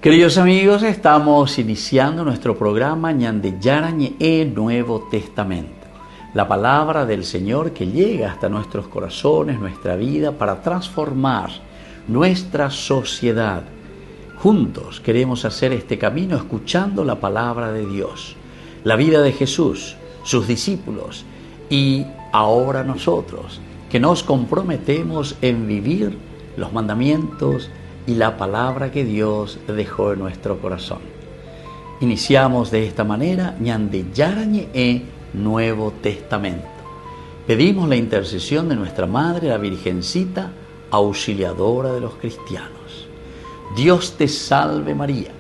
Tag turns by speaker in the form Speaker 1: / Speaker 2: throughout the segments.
Speaker 1: Queridos amigos, estamos iniciando nuestro programa Ñande Yarañe Nuevo Testamento. La palabra del Señor que llega hasta nuestros corazones, nuestra vida, para transformar nuestra sociedad. Juntos queremos hacer este camino escuchando la palabra de Dios, la vida de Jesús, sus discípulos y ahora nosotros, que nos comprometemos en vivir los mandamientos y la palabra que Dios dejó en nuestro corazón. Iniciamos de esta manera Ñande Yarañe Nuevo Testamento. Pedimos la intercesión de nuestra Madre, la Virgencita, auxiliadora de los cristianos. Dios te salve María,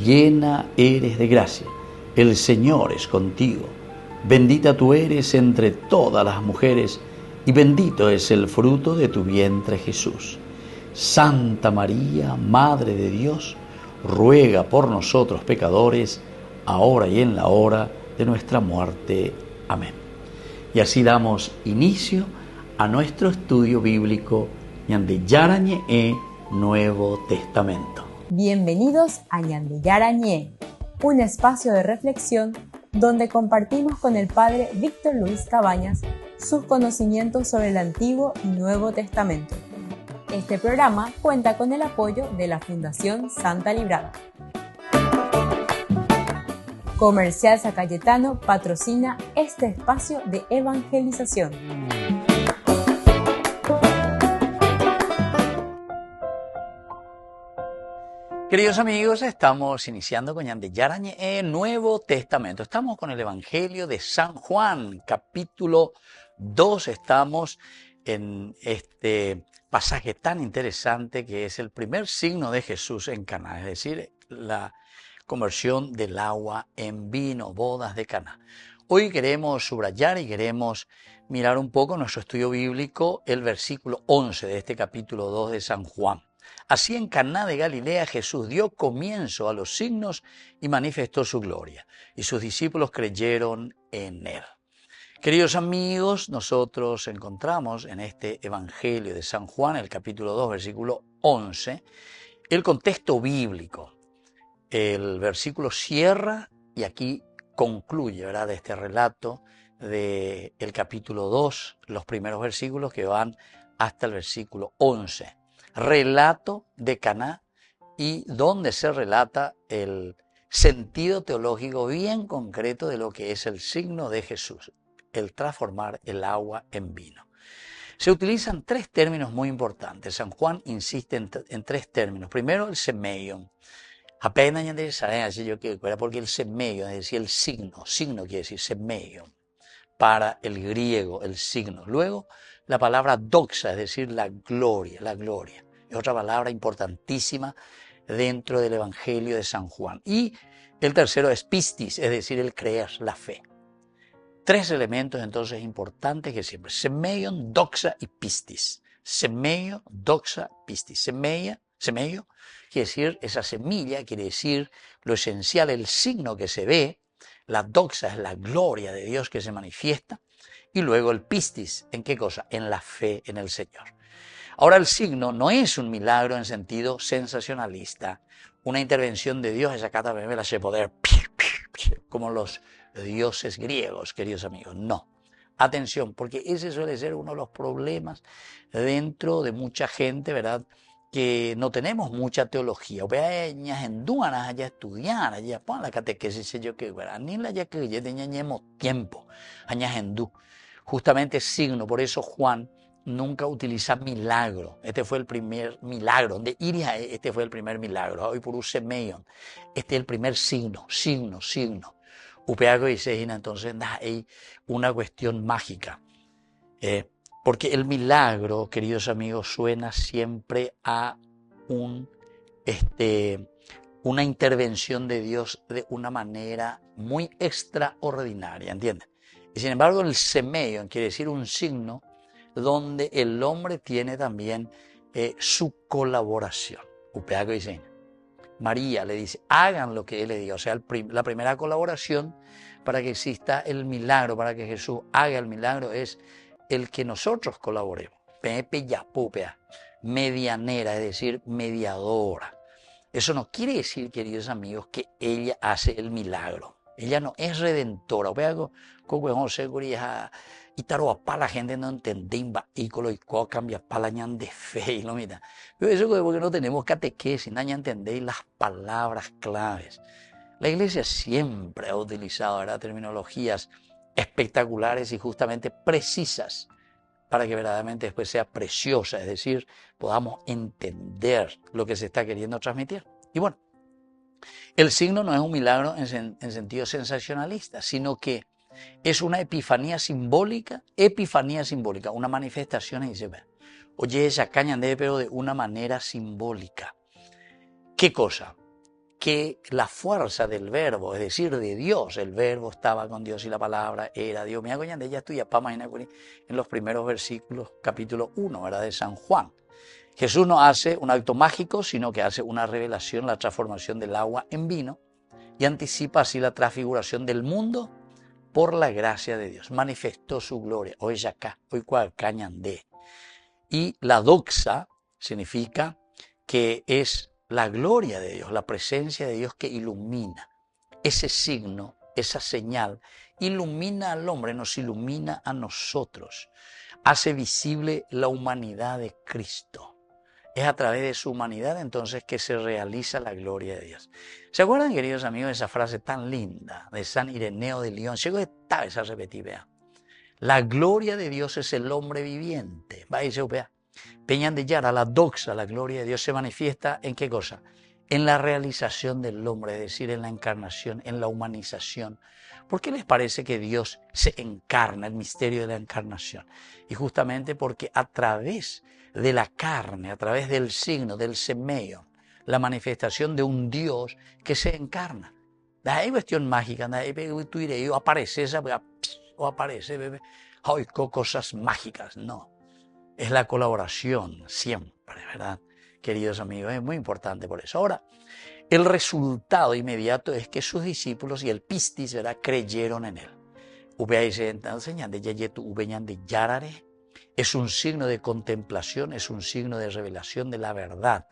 Speaker 1: llena eres de gracia, el Señor es contigo. Bendita tú eres entre todas las mujeres y bendito es el fruto de tu vientre Jesús. Santa María, Madre de Dios, ruega por nosotros pecadores, ahora y en la hora de nuestra muerte. Amén. Y así damos inicio a nuestro estudio bíblico Ñande Yarañe Nuevo Testamento.
Speaker 2: Bienvenidos a Ñande Yarañe, un espacio de reflexión donde compartimos con el Padre Víctor Luis Cabañas sus conocimientos sobre el Antiguo y Nuevo Testamento. Este programa cuenta con el apoyo de la Fundación Santa Librada. Comercial San Cayetano patrocina este espacio de evangelización.
Speaker 1: Queridos amigos, estamos iniciando con Ñande Yarañe Nuevo Testamento. Estamos con el Evangelio de San Juan, capítulo 2. Estamos en este pasaje tan interesante que es el primer signo de Jesús en Caná, es decir, la conversión del agua en vino, bodas de Caná. Hoy queremos subrayar y queremos mirar un poco en nuestro estudio bíblico el versículo 11 de este capítulo 2 de San Juan. Así en Caná de Galilea Jesús dio comienzo a los signos y manifestó su gloria, y sus discípulos creyeron en él. Queridos amigos, nosotros encontramos en este Evangelio de San Juan, el capítulo 2, versículo 11, el contexto bíblico. El versículo cierra y aquí concluye, ¿verdad?, este relato del capítulo 2, los primeros versículos que van hasta el versículo 11. Relato de Caná y donde se relata el sentido teológico bien concreto de lo que es el signo de Jesús, el transformar el agua en vino. Se utilizan tres términos muy importantes. San Juan insiste en tres términos. Primero, el semeion. Apenas ya saben así yo que porque el semeion, es decir, el signo quiere decir semeion, para el griego, el signo. Luego, la palabra doxa, es decir, la gloria. Es otra palabra importantísima dentro del Evangelio de San Juan. Y el tercero es pistis, es decir, el creer, la fe. Tres elementos entonces importantes que siempre, semeion, doxa y pistis. Semeio, doxa, pistis. Semeio quiere decir esa semilla, quiere decir lo esencial, el signo que se ve. La doxa es la gloria de Dios que se manifiesta. Y luego el pistis, ¿en qué cosa? En la fe en el Señor. Ahora el signo no es un milagro en sentido sensacionalista, una intervención de Dios, esa cata me la hace poder, como los dioses griegos, queridos amigos. No. Atención, porque ese suele ser uno de los problemas dentro de mucha gente, ¿verdad?, que no tenemos mucha teología. O sea, enduanas allá estudiar, allá pon la catequesis, yo que, ni la ya que ya teníamos tiempo, allá endú. Justamente signo, por eso Juan nunca utiliza milagro. Este fue el primer milagro. Donde iría, este fue el primer milagro. Hoy por un semeion. Este es el primer signo. Upeago dice, entonces hay una cuestión mágica. Porque el milagro, queridos amigos, suena siempre a una intervención de Dios de una manera muy extraordinaria, ¿entienden? Y sin embargo, el semeion quiere decir un signo donde el hombre tiene también su colaboración. Upeago dice, María le dice, hagan lo que él le diga. O sea, la primera colaboración para que exista el milagro, para que Jesús haga el milagro, es el que nosotros colaboremos. Pepe ya, pupea, medianera, es decir, mediadora. Eso no quiere decir, queridos amigos, que ella hace el milagro. Ella no es redentora. Vea, y taroapá la gente no entiende vehículo y cambia para de fe y lo mira. Pero eso es porque no tenemos catequesis, no entendéis las palabras claves. La iglesia siempre ha utilizado, ¿verdad?, terminologías espectaculares y justamente precisas para que verdaderamente después sea preciosa, es decir, podamos entender lo que se está queriendo transmitir. Y bueno, el signo no es un milagro en sentido sensacionalista, sino que es una epifanía simbólica, una manifestación, y dice, oye, esa caña de, pero de una manera simbólica. ¿Qué cosa? Que la fuerza del verbo, es decir, de Dios, el verbo estaba con Dios y la palabra era Dios. Mira, coña, de ella estudia en los primeros versículos, capítulo 1, ¿verdad?, de San Juan. Jesús no hace un acto mágico, sino que hace una revelación, la transformación del agua en vino, y anticipa así la transfiguración del mundo por la gracia de Dios. Manifestó su gloria. Hoy acá, hoy cual cañandé. Y la doxa significa que es la gloria de Dios, la presencia de Dios que ilumina. Ese signo, esa señal, ilumina al hombre, nos ilumina a nosotros. Hace visible la humanidad de Cristo. Es a través de su humanidad entonces que se realiza la gloria de Dios. ¿Se acuerdan, queridos amigos, de esa frase tan linda de San Ireneo de León? Llegó esta vez a repetir, vea. La gloria de Dios es el hombre viviente. Va a decir, vea. Peñan de Yara, la doxa, la gloria de Dios se manifiesta ¿en qué cosa? En la realización del hombre, es decir, en la encarnación, en la humanización. ¿Por qué les parece que Dios se encarna, el misterio de la encarnación? Y justamente porque a través de la carne, a través del signo, del semeion, la manifestación de un Dios que se encarna. Hay cuestión mágica, aparece esa, o aparece, hay cosas mágicas, no. Es la colaboración siempre, ¿verdad? Queridos amigos, es muy importante por eso. Ahora, el resultado inmediato es que sus discípulos y el pistis, ¿verdad?, creyeron en él. Es un signo de contemplación, es un signo de revelación de la verdad.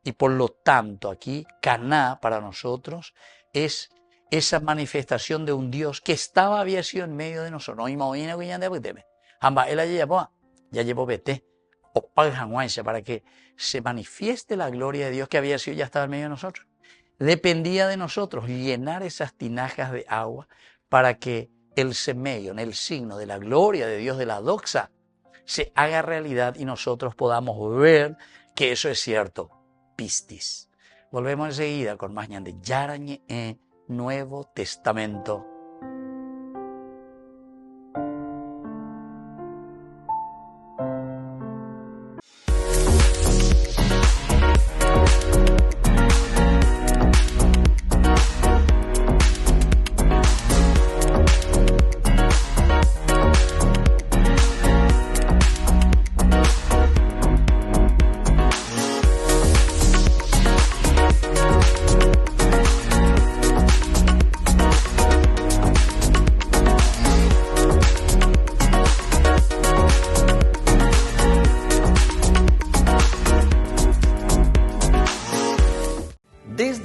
Speaker 1: Y por lo tanto aquí, Caná para nosotros es esa manifestación de un Dios que había sido en medio de nosotros. Ya llevó vete, o para que se manifieste la gloria de Dios que había sido, ya estaba en medio de nosotros. Dependía de nosotros llenar esas tinajas de agua para que el semeion, el signo de la gloria de Dios, de la doxa, se haga realidad y nosotros podamos ver que eso es cierto. Pistis. Volvemos enseguida con más ñande Yarañe Nuevo Testamento.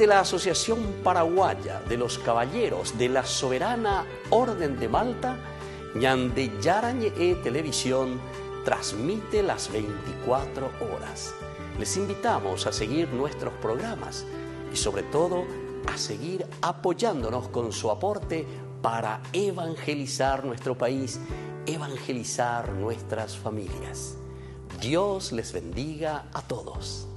Speaker 1: La Asociación Paraguaya de los Caballeros de la Soberana Orden de Malta, Ñande Yarañe Televisión transmite las 24 horas. Les invitamos a seguir nuestros programas y sobre todo a seguir apoyándonos con su aporte para evangelizar nuestro país, evangelizar nuestras familias. Dios les bendiga a todos.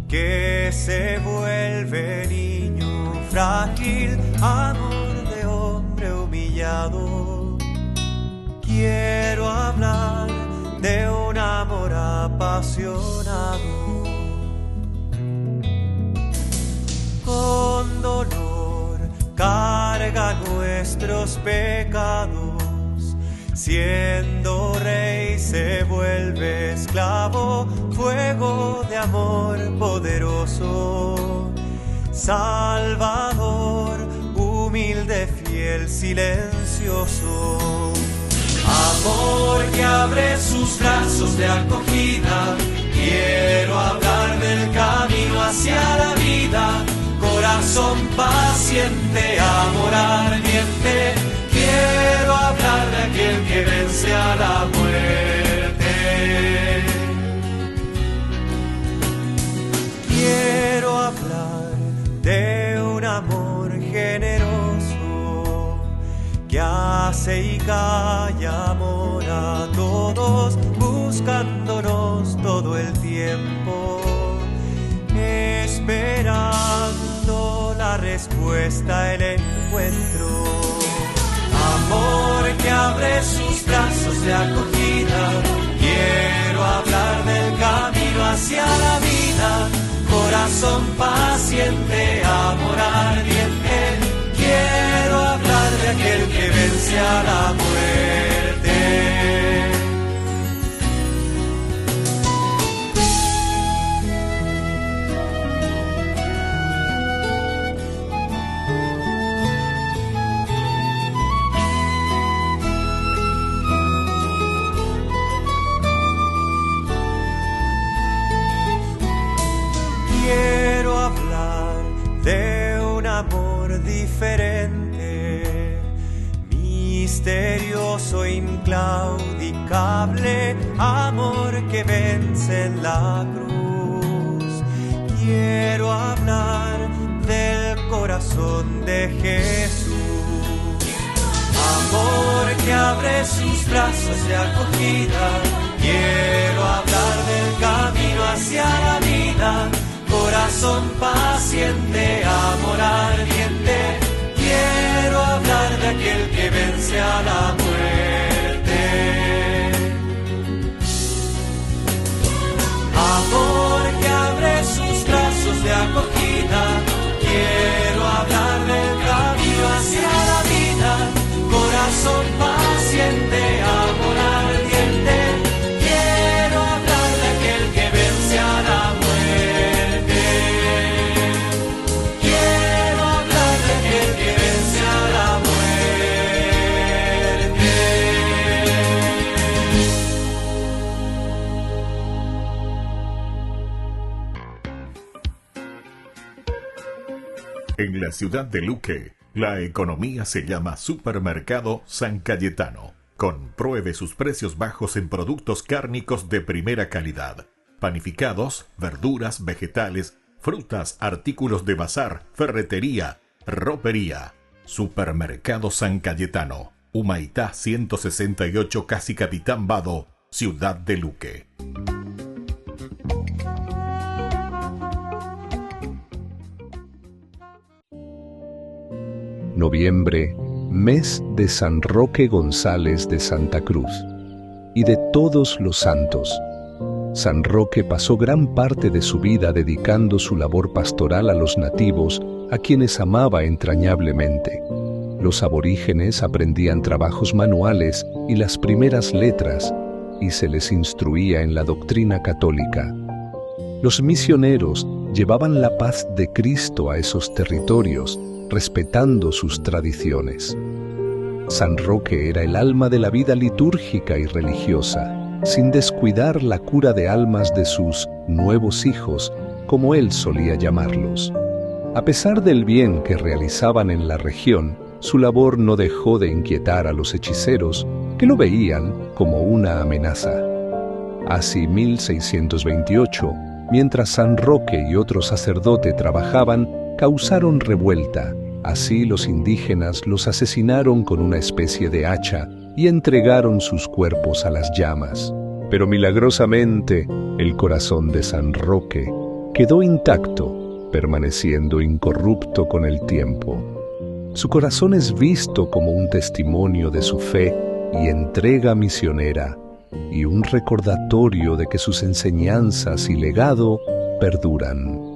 Speaker 3: Que se vuelve niño frágil, amor de hombre humillado. Quiero hablar de un amor apasionado. Con dolor carga nuestros pecados, Siendo rey se vuelve esclavo, fuego de amor poderoso. Salvador, humilde, fiel, silencioso. Amor que abre sus brazos de acogida. Quiero hablar del camino hacia la vida. Corazón paciente, amor ardiente. Quiero hablar de aquel que vence a la muerte. Quiero hablar de un amor generoso que hace y calla amor a todos, buscándonos todo el tiempo, esperando la respuesta, el encuentro. Amor que abre sus brazos de acogida. Quiero hablar del camino hacia la vida. Corazón paciente, amor ardiente. Quiero hablar de aquel que vence a la muerte. Quiero hablar de un amor diferente, misterioso, inclaudicable, amor que vence en la cruz. Quiero hablar del corazón de Jesús. Amor que abre sus brazos de acogida. Quiero hablar del camino hacia la vida. Corazón paciente, amor ardiente. Quiero hablar de aquel que vence a la muerte. Amor que abre sus brazos de acogida. Quiero hablar del camino hacia la vida. Corazón paciente, amor ardiente. Quiero hablar de aquel que vence a la muerte.
Speaker 4: En la ciudad de Luque, la economía se llama Supermercado San Cayetano. Compruebe sus precios bajos en productos cárnicos de primera calidad. Panificados, verduras, vegetales, frutas, artículos de bazar, ferretería, ropería. Supermercado San Cayetano. Humaitá 168, Casi Capitán Vado, ciudad de Luque.
Speaker 5: Noviembre, mes de San Roque González de Santa Cruz y de todos los santos. San Roque pasó gran parte de su vida dedicando su labor pastoral a los nativos, a quienes amaba entrañablemente. Los aborígenes aprendían trabajos manuales y las primeras letras, y se les instruía en la doctrina católica. Los misioneros llevaban la paz de Cristo a esos territorios, respetando sus tradiciones. San Roque era el alma de la vida litúrgica y religiosa, sin descuidar la cura de almas de sus nuevos hijos, como él solía llamarlos. A pesar del bien que realizaban en la región, su labor no dejó de inquietar a los hechiceros, que lo veían como una amenaza. Así, 1628, mientras San Roque y otro sacerdote trabajaban, causaron revuelta. Así los indígenas los asesinaron con una especie de hacha y entregaron sus cuerpos a las llamas. Pero milagrosamente, el corazón de San Roque quedó intacto, permaneciendo incorrupto con el tiempo. Su corazón es visto como un testimonio de su fe y entrega misionera, y un recordatorio de que sus enseñanzas y legado perduran.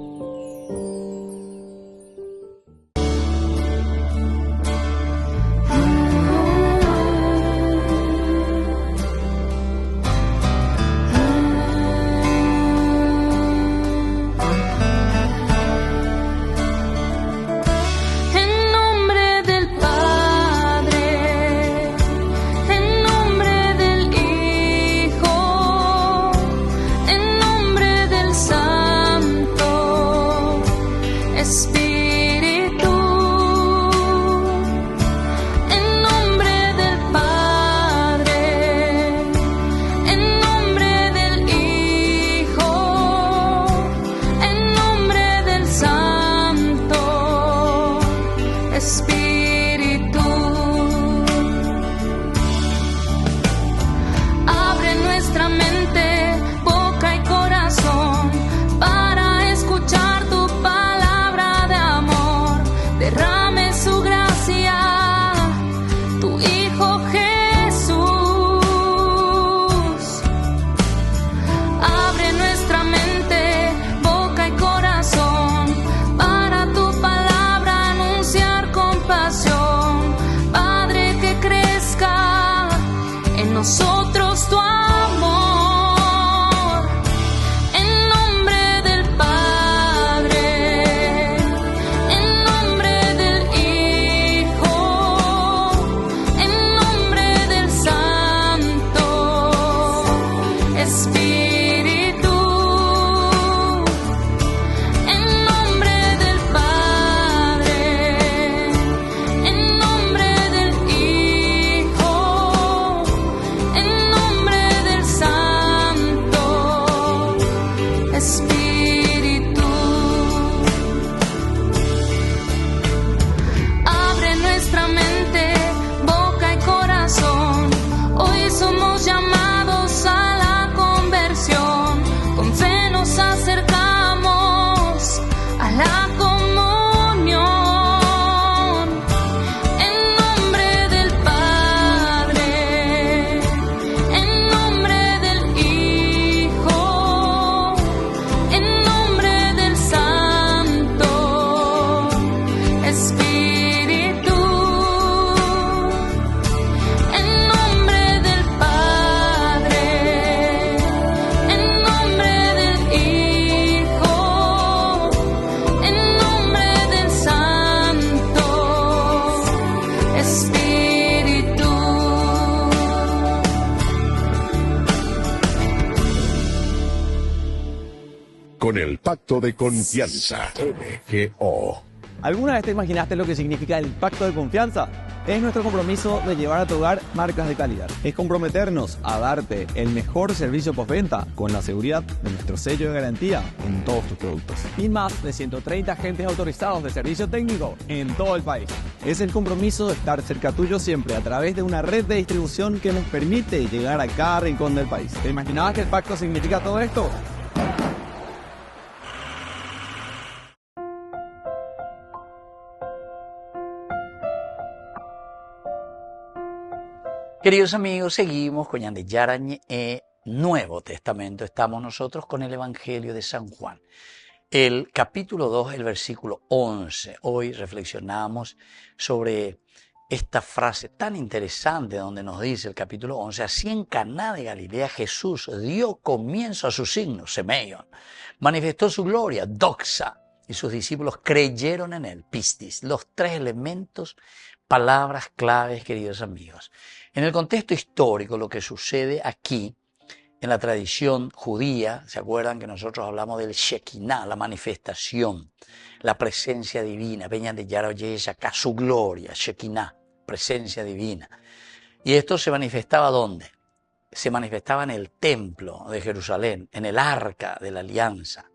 Speaker 6: nuestra mente, boca y corazón para escuchar tu palabra de amor. Derrame su gracia, tu Hijo Jesús. Abre nuestra mente, boca y corazón para tu palabra anunciar con pasión. Padre, que crezca en nosotros tu amor, en nombre del Padre, en nombre del Hijo, en nombre del Santo Espíritu, en nombre del Padre, en nombre del Hijo, en nombre del Santo Espíritu. Abre nuestra mente, boca y corazón. Hoy somos llamados a la conversión. Con fe nos acercamos a la comunión. En nombre del Padre, en nombre del Hijo, en nombre del Santo Espíritu, en nombre del Padre, en nombre del Hijo, en nombre del Santo Espíritu.
Speaker 7: Con el Pacto de Confianza, MGO.
Speaker 8: ¿Alguna vez te imaginaste lo que significa el pacto de confianza? Es nuestro compromiso de llevar a tu hogar marcas de calidad. Es comprometernos a darte el mejor servicio postventa con la seguridad de nuestro sello de garantía en todos tus productos. Y más de 130 agentes autorizados de servicio técnico en todo el país. Es el compromiso de estar cerca tuyo siempre a través de una red de distribución que nos permite llegar a cada rincón del país. ¿Te imaginabas que el pacto significa todo esto?
Speaker 1: Queridos amigos, seguimos con Ñande Yarañe, Nuevo Testamento. Estamos nosotros con el Evangelio de San Juan. El capítulo 2, el versículo 11. Hoy reflexionamos sobre esta frase tan interesante donde nos dice el capítulo 11, así en Caná de Galilea Jesús dio comienzo a sus signos, semeion, manifestó su gloria, doxa, y sus discípulos creyeron en él, pistis, los tres elementos, palabras claves, queridos amigos. En el contexto histórico, lo que sucede aquí, en la tradición judía, ¿se acuerdan que nosotros hablamos del Shekinah, la manifestación, la presencia divina? Veñan de Yaroyes acá, su gloria, Shekinah, presencia divina. Y esto se manifestaba ¿dónde? Se manifestaba en el templo de Jerusalén, en el arca de la alianza.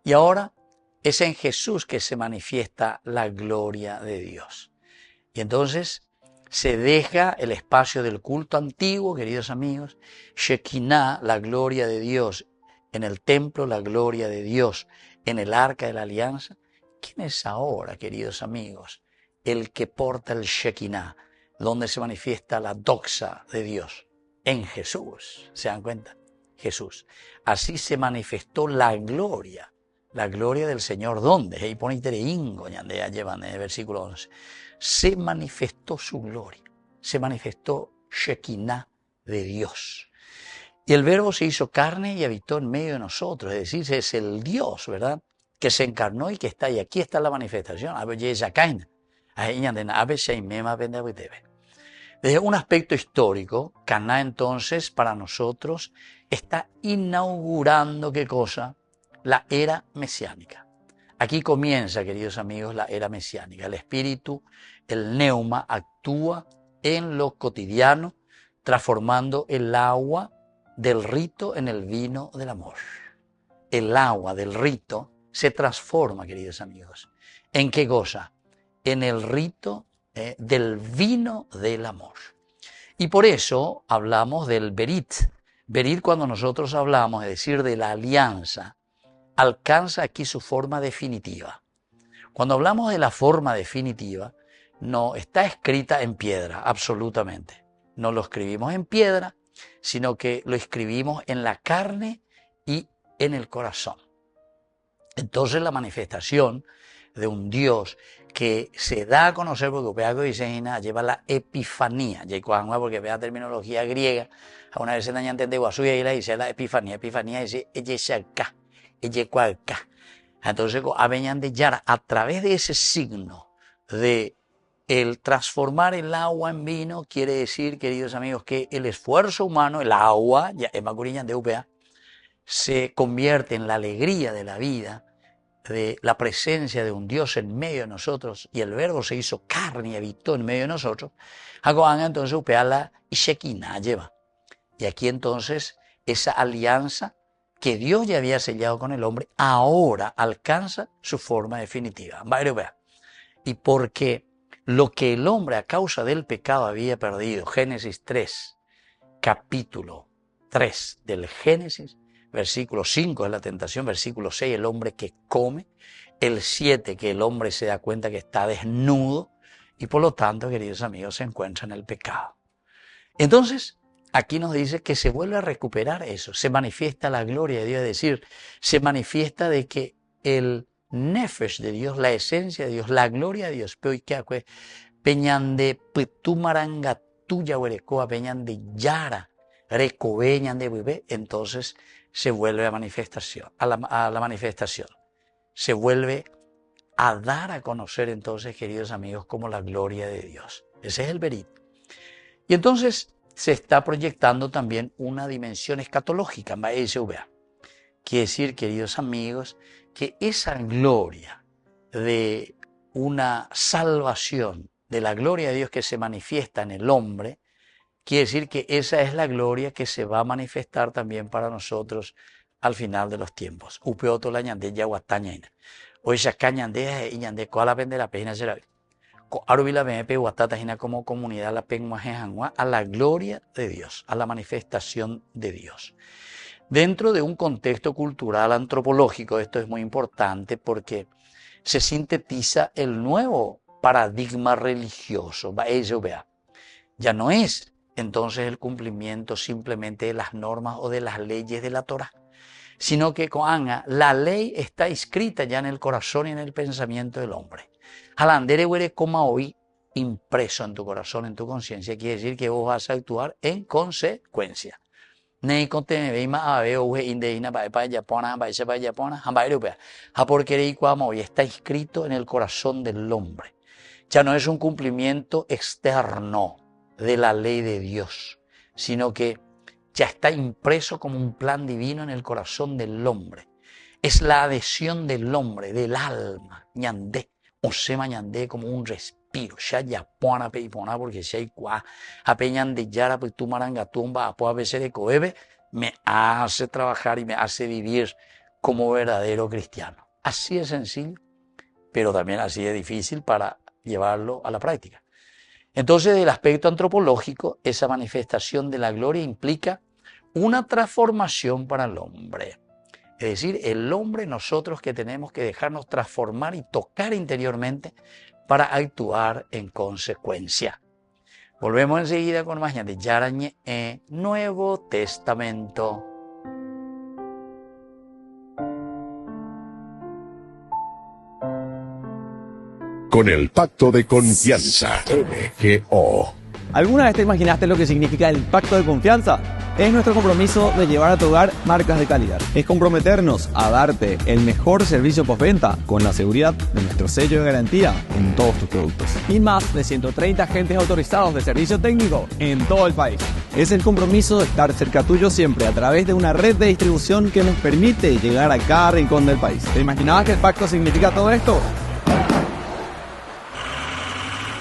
Speaker 1: Y ahora es en Jesús que se manifiesta la gloria de Dios. Y entonces se deja el espacio del culto antiguo, queridos amigos, Shekinah, la gloria de Dios, en el templo, la gloria de Dios, en el arca de la alianza. ¿Quién es ahora, queridos amigos, el que porta el Shekinah, donde se manifiesta la doxa de Dios? En Jesús, ¿se dan cuenta? Jesús. Así se manifestó la gloria del Señor. ¿Dónde? Ahí pone Itereíngo, ya llevan en el versículo 11. Se manifestó su gloria, se manifestó Shekinah de Dios. Y el Verbo se hizo carne y habitó en medio de nosotros, es decir, es el Dios, ¿verdad?, que se encarnó y que está ahí. Aquí está la manifestación. Desde un aspecto histórico, Caná entonces para nosotros está inaugurando, ¿qué cosa? La era mesiánica. Aquí comienza, queridos amigos, la era mesiánica. El Espíritu, el neuma, actúa en lo cotidiano, transformando el agua del rito en el vino del amor. El agua del rito se transforma, queridos amigos. ¿En qué cosa? En el rito del vino del amor. Y por eso hablamos del berit Berit, cuando nosotros hablamos, es decir, de la alianza, alcanza aquí su forma definitiva. Cuando hablamos de la forma definitiva, no está escrita en piedra, absolutamente. No lo escribimos en piedra, sino que lo escribimos en la carne y en el corazón. Entonces la manifestación de un Dios que se da a conocer, porque Upea Goisena lleva la epifanía, porque vea terminología griega, a una vez se daña entender Guasuya y la dice la epifanía dice Eyeshaka, Eyecualca. Entonces, a través de ese signo de el transformar el agua en vino, quiere decir, queridos amigos, que el esfuerzo humano, el agua, ya en Macurillan de Upea, se convierte en la alegría de la vida, de la presencia de un Dios en medio de nosotros, y el Verbo se hizo carne y habitó en medio de nosotros. Entonces Upea la Shekinah lleva. Y aquí entonces esa alianza que Dios ya había sellado con el hombre, ahora alcanza su forma definitiva. Y porque lo que el hombre a causa del pecado había perdido, Génesis 3, capítulo 3 del Génesis, versículo 5 es la tentación, versículo 6 el hombre que come, el 7 que el hombre se da cuenta que está desnudo y por lo tanto, queridos amigos, se encuentra en el pecado. Entonces, aquí nos dice que se vuelve a recuperar eso, se manifiesta la gloria de Dios, es decir, se manifiesta de que el nefesh de Dios, la esencia de Dios, la gloria de Dios, peñan de Pitumaranga tuya huerecoa, peñan de Yara, recoveñan de bebé, entonces se vuelve a la manifestación, se vuelve a dar a conocer entonces, queridos amigos, como la gloria de Dios. Ese es el Berit. Y entonces se está proyectando también una dimensión escatológica, quiere decir, queridos amigos, que esa gloria de una salvación, de la gloria de Dios que se manifiesta en el hombre, quiere decir que esa es la gloria que se va a manifestar también para nosotros al final de los tiempos. Upeoto la ñande yaguatañaina. Hoy ya cañande y ñande cola pende la pena será. Arubila BMP guatatajina como comunidad la penguajejanua a la gloria de Dios, a la manifestación de Dios. Dentro de un contexto cultural antropológico, esto es muy importante porque se sintetiza el nuevo paradigma religioso. Ya no es entonces el cumplimiento simplemente de las normas o de las leyes de la Torá, sino que la ley está inscrita ya en el corazón y en el pensamiento del hombre. Alandere huere coma hoy impreso en tu corazón, en tu conciencia, quiere decir que vos vas a actuar en consecuencia. Porque está inscrito en el corazón del hombre. Ya no es un cumplimiento externo de la ley de Dios, sino que ya está impreso como un plan divino en el corazón del hombre. Es la adhesión del hombre, del alma, ñandé, o sema ñandé, como un respiro. Ya pona peipona, porque si hay cua, apeñan de yara, pues tu marangatumba, a veces de coebe, me hace trabajar y me hace vivir como verdadero cristiano. Así es sencillo, pero también así es difícil para llevarlo a la práctica. Entonces, del aspecto antropológico, esa manifestación de la gloria implica una transformación para el hombre. Es decir, el hombre, nosotros que tenemos que dejarnos transformar y tocar interiormente para actuar en consecuencia. Volvemos enseguida con más de Yarañe Nuevo Testamento.
Speaker 7: Con el pacto de confianza, MGO.
Speaker 8: ¿Alguna vez te imaginaste lo que significa el pacto de confianza? Es nuestro compromiso de llevar a tu hogar marcas de calidad. Es comprometernos a darte el mejor servicio postventa con la seguridad de nuestro sello de garantía en todos tus productos. Y más de 130 agentes autorizados de servicio técnico en todo el país. Es el compromiso de estar cerca tuyo siempre a través de una red de distribución que nos permite llegar a cada rincón del país. ¿Te imaginabas que el pacto significa todo esto?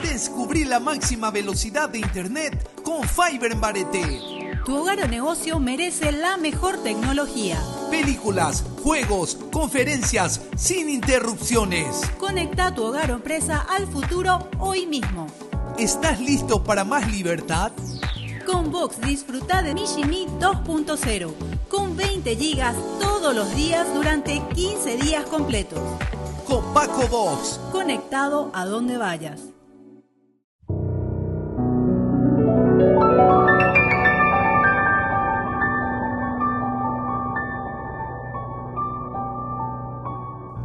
Speaker 9: Descubrí la máxima velocidad de internet con Fiber en Barete.
Speaker 10: Tu hogar o negocio merece la mejor tecnología.
Speaker 9: Películas, juegos, conferencias, sin interrupciones.
Speaker 10: Conecta tu hogar o empresa al futuro hoy mismo.
Speaker 9: ¿Estás listo para más libertad?
Speaker 10: Con Box disfruta de Mishimi 2.0 con 20 gigas todos los días durante 15 días completos.
Speaker 9: Con Paco Box.
Speaker 10: Conectado a donde vayas.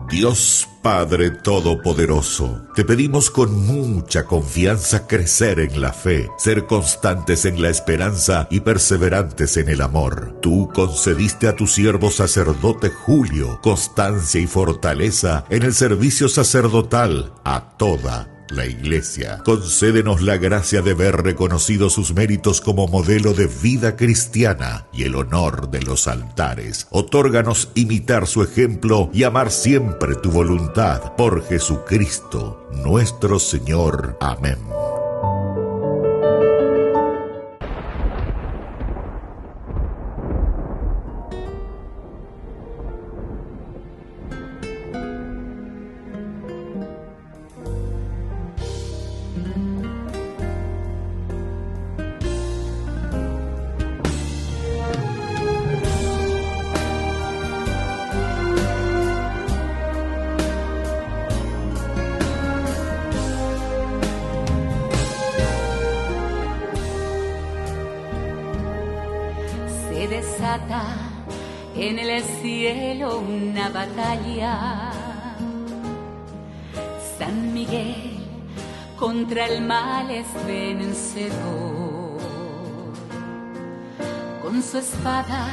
Speaker 7: Dios Padre Todopoderoso, te pedimos con mucha confianza crecer en la fe, ser constantes en la esperanza y perseverantes en el amor. Tú concediste a tu siervo sacerdote Julio constancia y fortaleza en el servicio sacerdotal a toda la Iglesia. Concédenos la gracia de ver reconocidos sus méritos como modelo de vida cristiana y el honor de los altares. Otórganos imitar su ejemplo y amar siempre tu voluntad. Por Jesucristo, nuestro Señor. Amén.
Speaker 6: En el cielo una batalla. San Miguel contra el mal es vencedor. Con su espada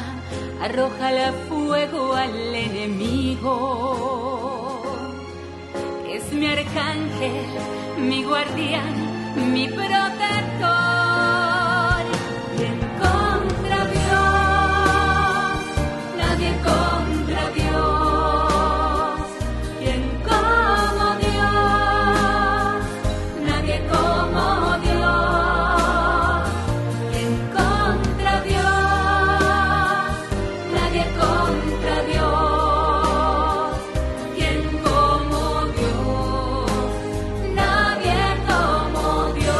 Speaker 6: arroja el fuego al enemigo. Es mi arcángel, mi guardián, mi protector. Contra Dios, ¿quién como Dios? Nadie como Dios. ¿Quién contra Dios? Nadie contra Dios. ¿Quién como Dios? Nadie como Dios.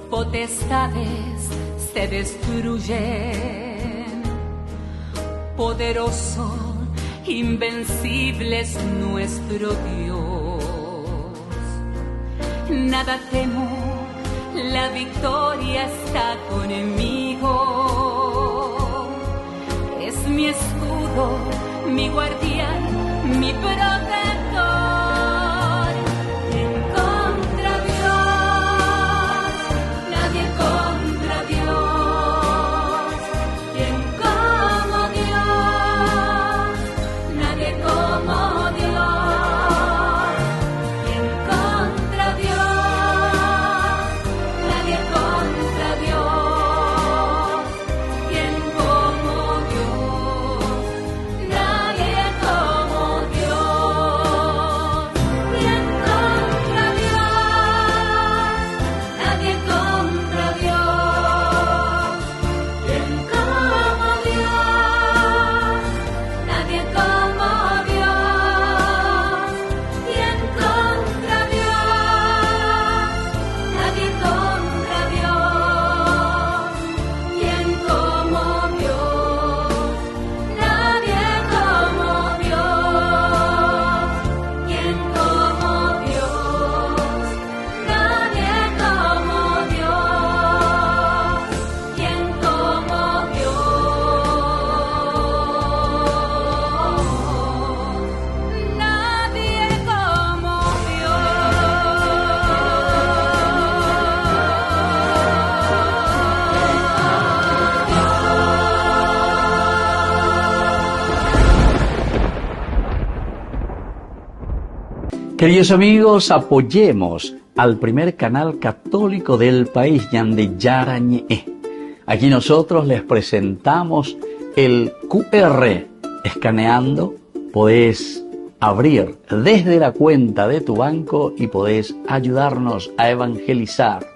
Speaker 6: Potestades se destruyen, poderoso, invencible es nuestro Dios. Nada temo, la victoria está conmigo. Es mi escudo, mi guardián, mi protector.
Speaker 1: Queridos amigos, apoyemos al primer canal católico del país, Ñande Yarañe. Aquí nosotros les presentamos el QR. Escaneando podés abrir desde la cuenta de tu banco y podés ayudarnos a evangelizar.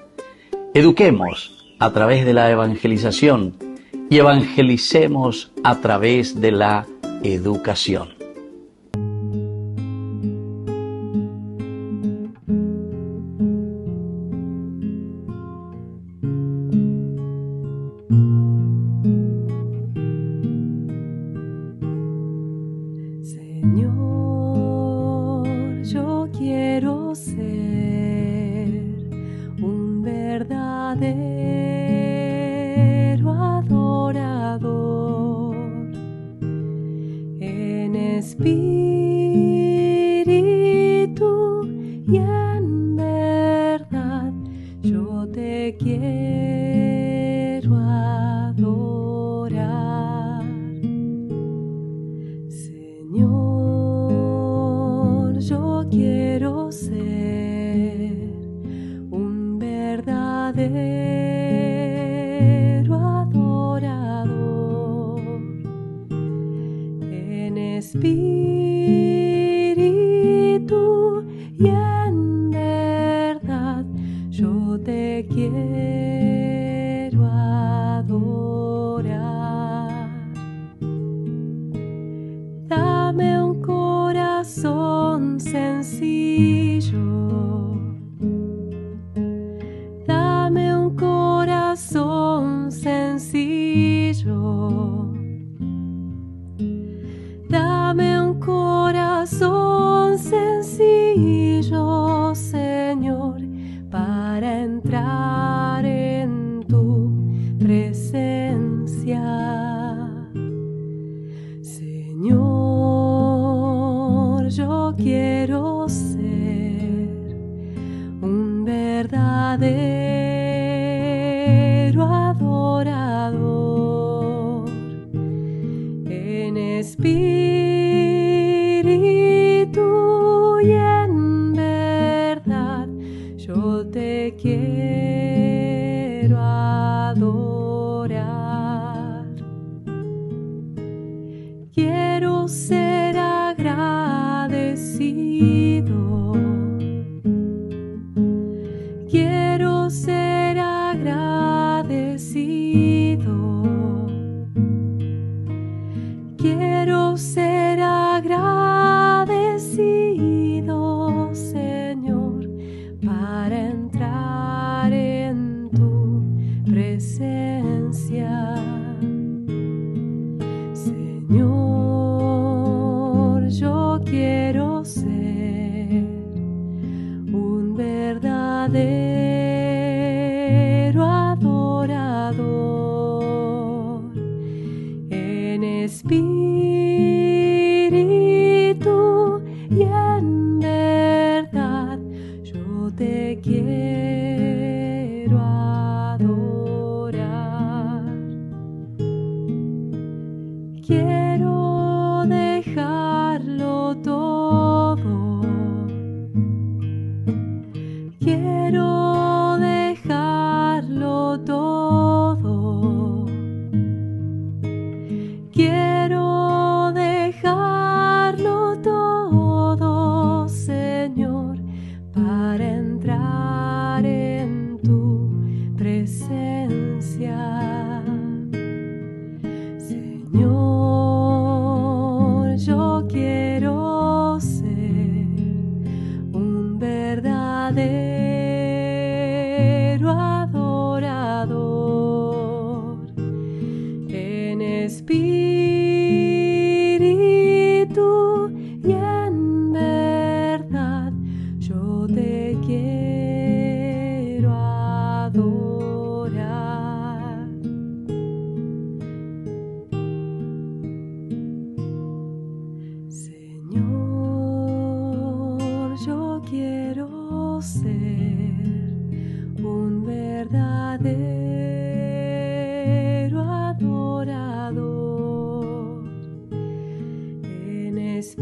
Speaker 1: Eduquemos a través de la evangelización y evangelicemos a través de la educación.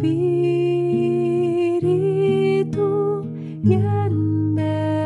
Speaker 6: espíritu y en verdad.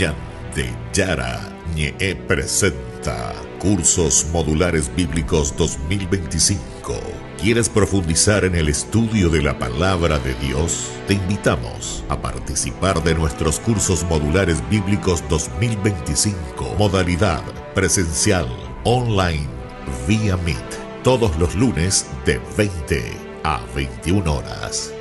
Speaker 7: Ñande Yarañe presenta Cursos Modulares Bíblicos 2025. ¿Quieres profundizar en el estudio de la palabra de Dios? Te invitamos a participar de nuestros Cursos Modulares Bíblicos 2025, modalidad presencial, online, vía Meet, todos los lunes de 20 a 21 horas.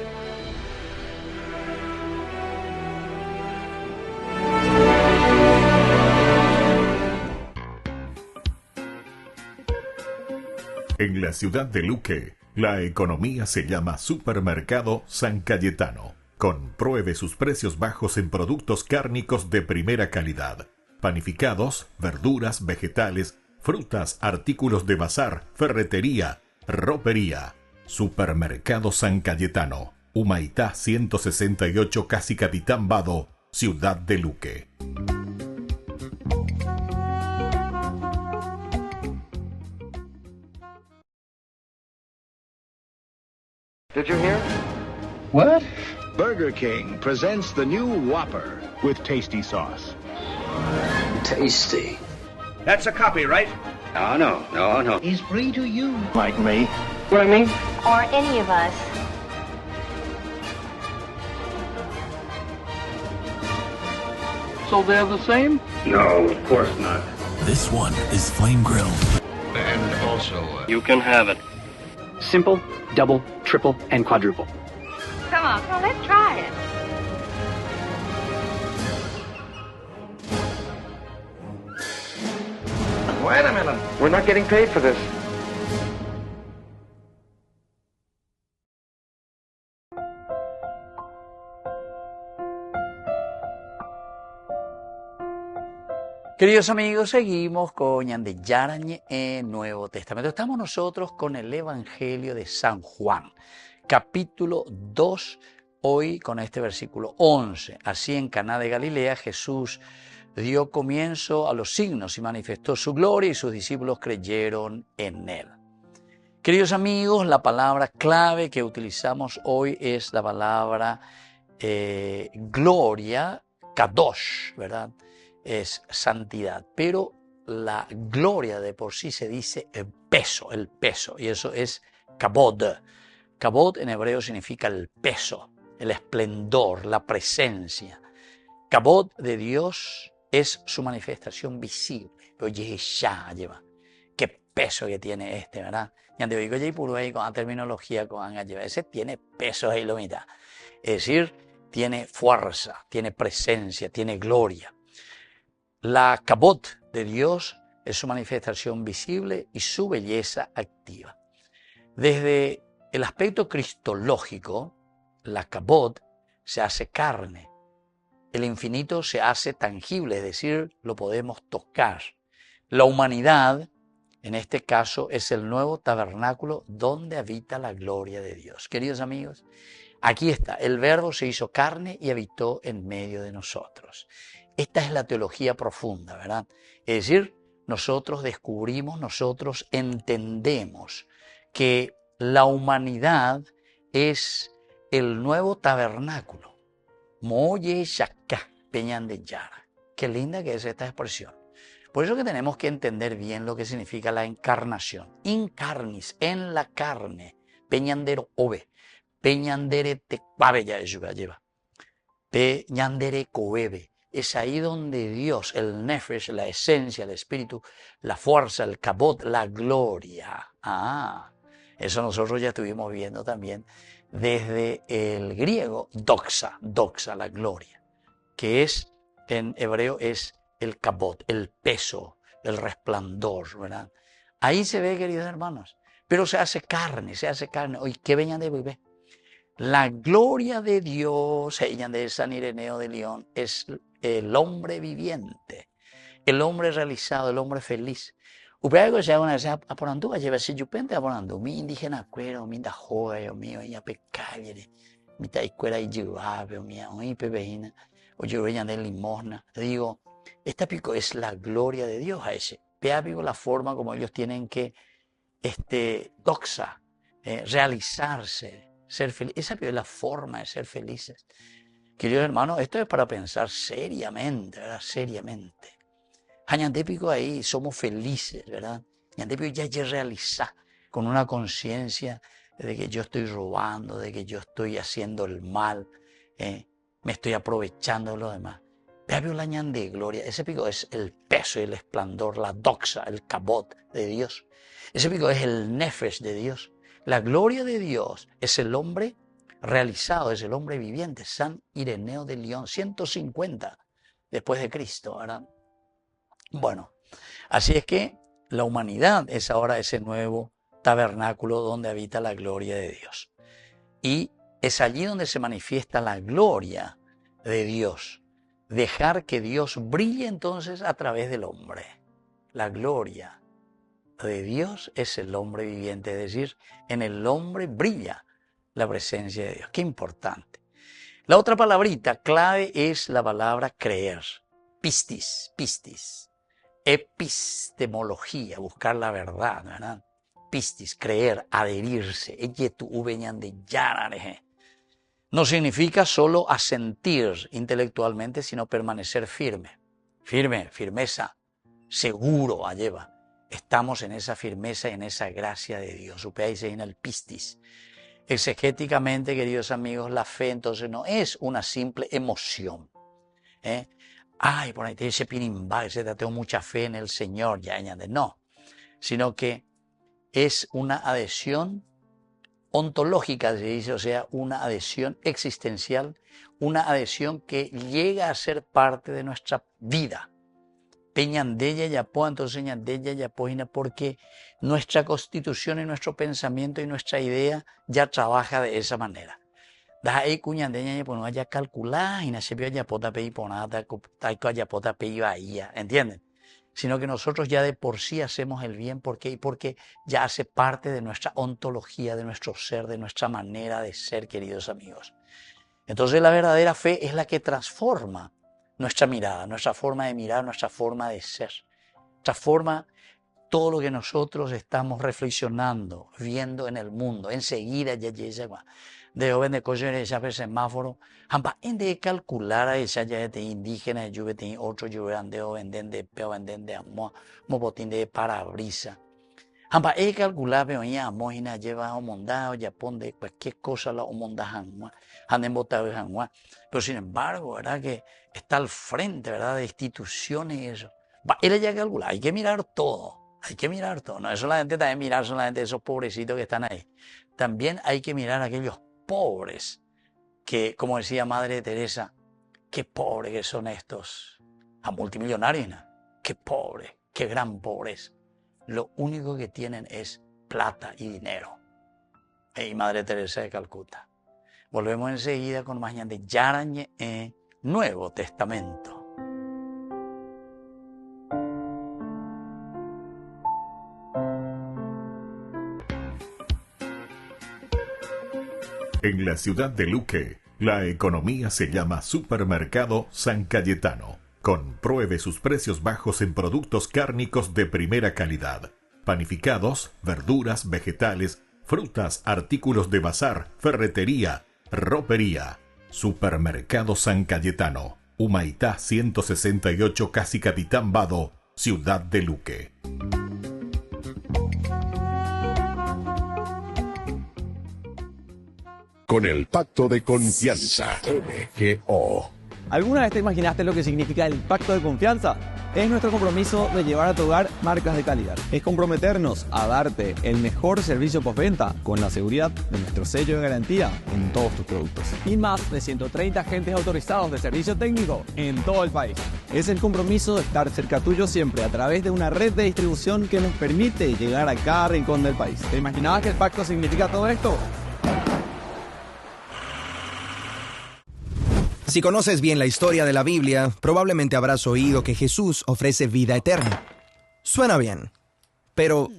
Speaker 4: En la ciudad de Luque, la economía se llama Supermercado San Cayetano. Compruebe sus precios bajos en productos cárnicos de primera calidad. Panificados, verduras, vegetales, frutas, artículos de bazar, ferretería, ropería. Supermercado San Cayetano, Humaitá 168, Casi Capitán Vado, ciudad de Luque.
Speaker 11: Did you hear?
Speaker 12: What? Burger King presents the new Whopper with tasty sauce.
Speaker 11: Tasty.
Speaker 12: That's a copy, right?
Speaker 11: No.
Speaker 12: He's free to use. Like me.
Speaker 11: What I mean?
Speaker 13: Or any of us.
Speaker 12: So they're the same?
Speaker 11: No, of course not.
Speaker 14: This one is flame grilled.
Speaker 12: And also...
Speaker 11: You can have it.
Speaker 15: Simple, double, triple, and quadruple.
Speaker 13: Come on, let's try it.
Speaker 11: Wait a minute. We're not getting paid for this.
Speaker 1: Queridos amigos, seguimos con Ñande Yarañe en Nuevo Testamento. Estamos nosotros con el Evangelio de San Juan, capítulo 2, hoy con este versículo 11. Así en Caná de Galilea Jesús dio comienzo a los signos y manifestó su gloria y sus discípulos creyeron en él. Queridos amigos, la palabra clave que utilizamos hoy es la palabra gloria, kadosh, ¿verdad? Es santidad, pero la gloria de por sí se dice el peso, y eso es kabod. Kabod en hebreo significa el peso, el esplendor, la presencia. Kabod de Dios es su manifestación visible. Oye, ya lleva. Qué peso que tiene este, ¿verdad? Ya te digo, ya puro ahí con la terminología con ese tiene peso ahí lo mitad. Es decir, tiene fuerza, tiene presencia, tiene gloria. La kabod de Dios es su manifestación visible y su belleza activa. Desde el aspecto cristológico, la kabod se hace carne. El infinito se hace tangible, es decir, lo podemos tocar. La humanidad, en este caso, es el nuevo tabernáculo donde habita la gloria de Dios. Queridos amigos, aquí está, el Verbo se hizo carne y habitó en medio de nosotros. Esta es la teología profunda, ¿verdad? Es decir, nosotros descubrimos, nosotros entendemos que la humanidad es el nuevo tabernáculo. Moye Shaka Peñande Yara. Qué linda que es esta expresión. Por eso que tenemos que entender bien lo que significa la encarnación. Incarnis, en la carne. Peñandero ove. Peñandere te cuave ya lleva. Peñandere coebe. Es ahí donde Dios, el nefesh, la esencia, el espíritu, la fuerza, el kabod, la gloria. Eso nosotros ya estuvimos viendo también desde el griego doxa, la gloria, que es en hebreo es el kabod, el peso, el resplandor, ¿verdad? Ahí se ve, queridos hermanos, pero se hace carne. Hoy, ¿qué venían de bebé? La gloria de Dios, ella de San Ireneo de León, es el hombre viviente, el hombre realizado, el hombre feliz. Upego se una vez aporandu, lleva si yupente aporandu, mi indígena cuero, mi da joya, mi oya pecayere, mi taicuera y yuabe, mi oí pebeina, o yo veía de limosna. Digo, esta pico es la gloria de Dios a ese. Vea, pico, la forma como ellos tienen que, realizarse, ser feliz. Esa es la forma de ser felices. Queridos hermanos, esto es para pensar seriamente, ¿verdad? Seriamente. Hañantépico ahí somos felices, ¿verdad? Hañantépico ya hay realizar con una conciencia de que yo estoy robando, de que yo estoy haciendo el mal, me estoy aprovechando de lo demás. Veo la ñan de gloria. Ese pico es el peso y el esplendor, la doxa, el cabot de Dios. Ese pico es el nefesh de Dios. La gloria de Dios es el hombre realizado, es el hombre viviente. San Ireneo de León, 150 después de Cristo, ¿verdad? Bueno, así es que la humanidad es ahora ese nuevo tabernáculo donde habita la gloria de Dios. Y es allí donde se manifiesta la gloria de Dios. Dejar que Dios brille entonces a través del hombre. La gloria de Dios es el hombre viviente, es decir, en el hombre brilla la presencia de Dios. Qué importante. La otra palabrita clave es la palabra creer. Pistis, pistis. Epistemología, buscar la verdad, ¿verdad? Pistis, creer, adherirse. No significa solo asentir intelectualmente, sino permanecer firme. Firme, firmeza, seguro, lleva. Estamos en esa firmeza y en esa gracia de Dios. Supéis en el pistis. Exegéticamente, queridos amigos, la fe entonces no es una simple emoción. Ay, por ahí te dice Pinimba, tengo mucha fe en el Señor, ya añade. No, sino que es una adhesión ontológica, se dice, o sea, una adhesión existencial, una adhesión que llega a ser parte de nuestra vida. Peñandella yapó, entonces ñandella yapóina, porque nuestra constitución y nuestro pensamiento y nuestra idea ya trabaja de esa manera. Da ahí cuñandeña y pues ya calcular y nace ya pota pei ponata, taiko ya pota pei bahía, ¿entienden? Sino que nosotros ya de por sí hacemos el bien. ¿Por qué? Porque ya hace parte de nuestra ontología, de nuestro ser, de nuestra manera de ser, queridos amigos. Entonces la verdadera fe es la que transforma nuestra mirada, nuestra forma de mirar, nuestra forma de ser. Transforma todo lo que nosotros estamos reflexionando, viendo en el mundo. Enseguida ya llega. De joven de coger esa vez semáforo, hamba en de calcular a esa ya de indígena, yo de otro yo de venden de peo venden de amor, mobotín de parabrisa. Hamba calcular pero ya amojina lleva un mondado, ya pone cualquier cosa la monda hanwa, han botado hanwa. Pero sin embargo, verdad que está al frente, verdad, de instituciones y eso. Él ya calcula, hay que mirar todo. Hay que mirar todo, no es solamente también mirar solamente esos pobrecitos que están ahí. También hay que mirar a aquellos pobres que, como decía Madre Teresa, qué pobres que son estos, a multimillonarios, ¿no? Qué pobre, qué gran pobreza. Lo único que tienen es plata y dinero. Y Madre Teresa de Calcuta. Volvemos enseguida con más de Yarañe Nuevo Testamento.
Speaker 4: En la ciudad de Luque, la economía se llama Supermercado San Cayetano. Compruebe sus precios bajos en productos cárnicos de primera calidad. Panificados, verduras, vegetales, frutas, artículos de bazar, ferretería, ropería. Supermercado San Cayetano. Humaitá 168, Casi Capitán Vado, ciudad de Luque.
Speaker 5: Con el pacto de confianza, MGO.
Speaker 8: ¿Alguna vez te imaginaste lo que significa el pacto de confianza? Es nuestro compromiso de llevar a tu hogar marcas de calidad. Es comprometernos a darte el mejor servicio postventa con la seguridad de nuestro sello de garantía en todos tus productos. Y más de 130 agentes autorizados de servicio técnico en todo el país. Es el compromiso de estar cerca tuyo siempre a través de una red de distribución que nos permite llegar a cada rincón del país. ¿Te imaginabas que el pacto significa todo esto?
Speaker 16: Si conoces bien la historia de la Biblia, probablemente habrás oído que Jesús ofrece vida eterna. Suena bien, pero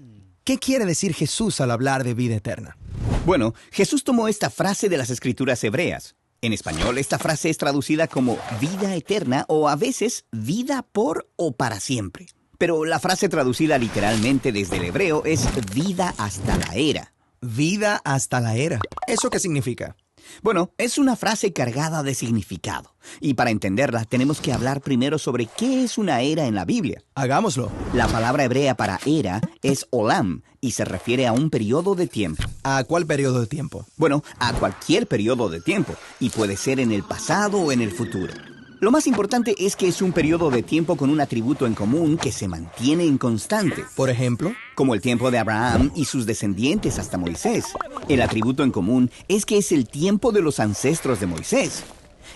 Speaker 16: ¿qué quiere decir Jesús al hablar de vida eterna?
Speaker 17: Bueno, Jesús tomó esta frase de las escrituras hebreas. En español, esta frase es traducida como vida eterna o a veces vida por o para siempre. Pero la frase traducida literalmente desde el hebreo es vida hasta la era.
Speaker 16: Vida hasta la era. ¿Eso qué significa?
Speaker 17: Bueno, es una frase cargada de significado. Y para entenderla, tenemos que hablar primero sobre qué es una era en la Biblia.
Speaker 16: Hagámoslo.
Speaker 17: La palabra hebrea para era es olam y se refiere a un periodo de tiempo.
Speaker 16: ¿A cuál periodo de tiempo?
Speaker 17: Bueno, a cualquier periodo de tiempo, y puede ser en el pasado o en el futuro. Lo más importante es que es un periodo de tiempo con un atributo en común que se mantiene en constante.
Speaker 16: Por ejemplo,
Speaker 17: como el tiempo de Abraham y sus descendientes hasta Moisés. El atributo en común es que es el tiempo de los ancestros de Moisés.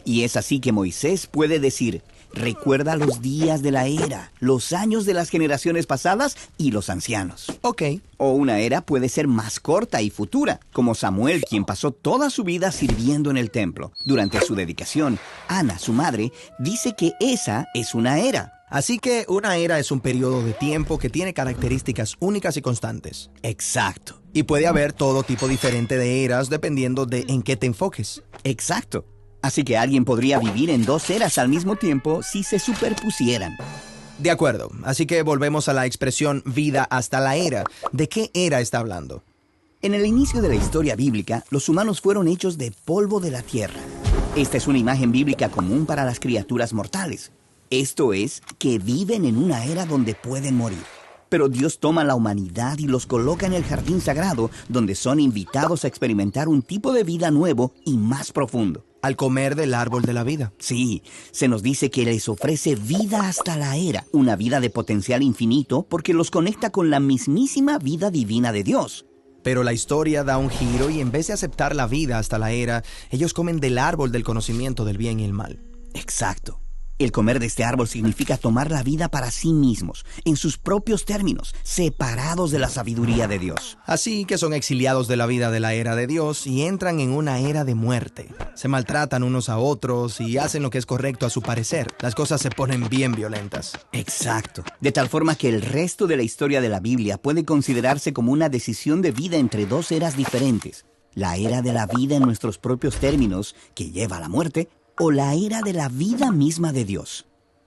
Speaker 17: Y es así que Moisés puede decir: recuerda los días de la era, los años de las generaciones pasadas y los ancianos.
Speaker 16: Ok.
Speaker 17: O una era puede ser más corta y futura, como Samuel, quien pasó toda su vida sirviendo en el templo. Durante su dedicación, Ana, su madre, dice que esa es una era.
Speaker 16: Así que una era es un periodo de tiempo que tiene características únicas y constantes.
Speaker 17: Exacto.
Speaker 16: Y puede haber todo tipo diferente de eras dependiendo de en qué te enfoques.
Speaker 17: Exacto. Así que alguien podría vivir en dos eras al mismo tiempo si se superpusieran.
Speaker 16: De acuerdo. Así que volvemos a la expresión vida hasta la era. ¿De qué era está hablando?
Speaker 17: En el inicio de la historia bíblica, los humanos fueron hechos de polvo de la tierra. Esta es una imagen bíblica común para las criaturas mortales. Esto es, que viven en una era donde pueden morir. Pero Dios toma la humanidad y los coloca en el jardín sagrado, donde son invitados a experimentar un tipo de vida nuevo y más profundo.
Speaker 16: Al comer del árbol de la vida.
Speaker 17: Sí, se nos dice que les ofrece vida hasta la era, una vida de potencial infinito porque los conecta con la mismísima vida divina de Dios.
Speaker 16: Pero la historia da un giro y en vez de aceptar la vida hasta la era, ellos comen del árbol del conocimiento del bien y el mal.
Speaker 17: Exacto. El comer de este árbol significa tomar la vida para sí mismos, en sus propios términos, separados de la sabiduría de Dios.
Speaker 16: Así que son exiliados de la vida de la era de Dios y entran en una era de muerte. Se maltratan unos a otros y hacen lo que es correcto a su parecer. Las cosas se ponen bien violentas.
Speaker 17: Exacto. De tal forma que el resto de la historia de la Biblia puede considerarse como una decisión de vida entre dos eras diferentes. La era de la vida en nuestros propios términos, que lleva a la muerte, o la era de la vida misma de Dios.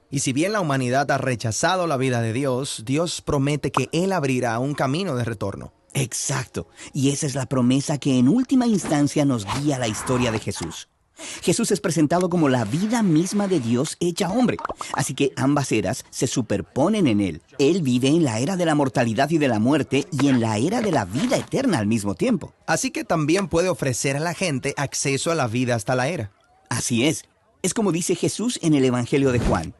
Speaker 16: Y si bien la humanidad ha rechazado la vida de Dios, Dios promete que Él abrirá un camino de retorno.
Speaker 17: Exacto. Y esa es la promesa que en última instancia nos guía a la historia de Jesús. Jesús es presentado como la vida misma de Dios hecha hombre. Así que ambas eras se superponen en Él. Él vive en la era de la mortalidad y de la muerte y en la era de la vida eterna al mismo tiempo.
Speaker 16: Así que también puede ofrecer a la gente acceso a la vida hasta la era.
Speaker 17: Así es. Es como dice Jesús en el Evangelio de Juan.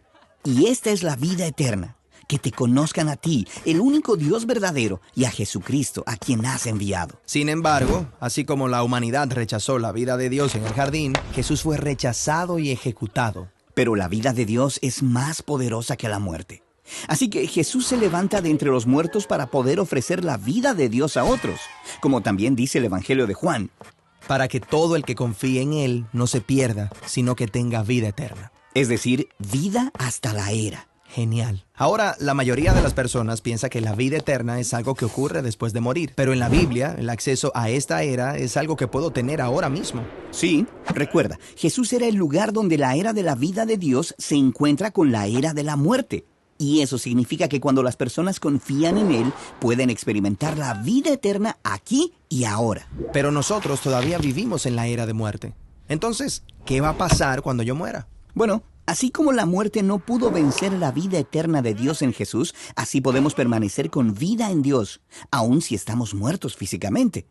Speaker 17: Y esta es la vida eterna, que te conozcan a ti, el único Dios verdadero, y a Jesucristo, a quien has enviado.
Speaker 16: Sin embargo, así como la humanidad rechazó la vida de Dios en el jardín, Jesús fue rechazado y ejecutado.
Speaker 17: Pero la vida de Dios es más poderosa que la muerte. Así que Jesús se levanta de entre los muertos para poder ofrecer la vida de Dios a otros, como también dice el Evangelio de Juan.
Speaker 16: Para que todo el que confíe en Él no se pierda, sino que tenga vida eterna.
Speaker 17: Es decir, vida hasta la era.
Speaker 16: Genial. Ahora, la mayoría de las personas piensa que la vida eterna es algo que ocurre después de morir. Pero en la Biblia, el acceso a esta era es algo que puedo tener ahora mismo.
Speaker 17: Sí, recuerda, Jesús era el lugar donde la era de la vida de Dios se encuentra con la era de la muerte. Y eso significa que cuando las personas confían en Él, pueden experimentar la vida eterna aquí y ahora.
Speaker 16: Pero nosotros todavía vivimos en la era de muerte. Entonces, ¿qué va a pasar cuando yo muera?
Speaker 17: Bueno, así como la muerte no pudo vencer la vida eterna de Dios en Jesús, así podemos permanecer con vida en Dios, aun si estamos muertos físicamente.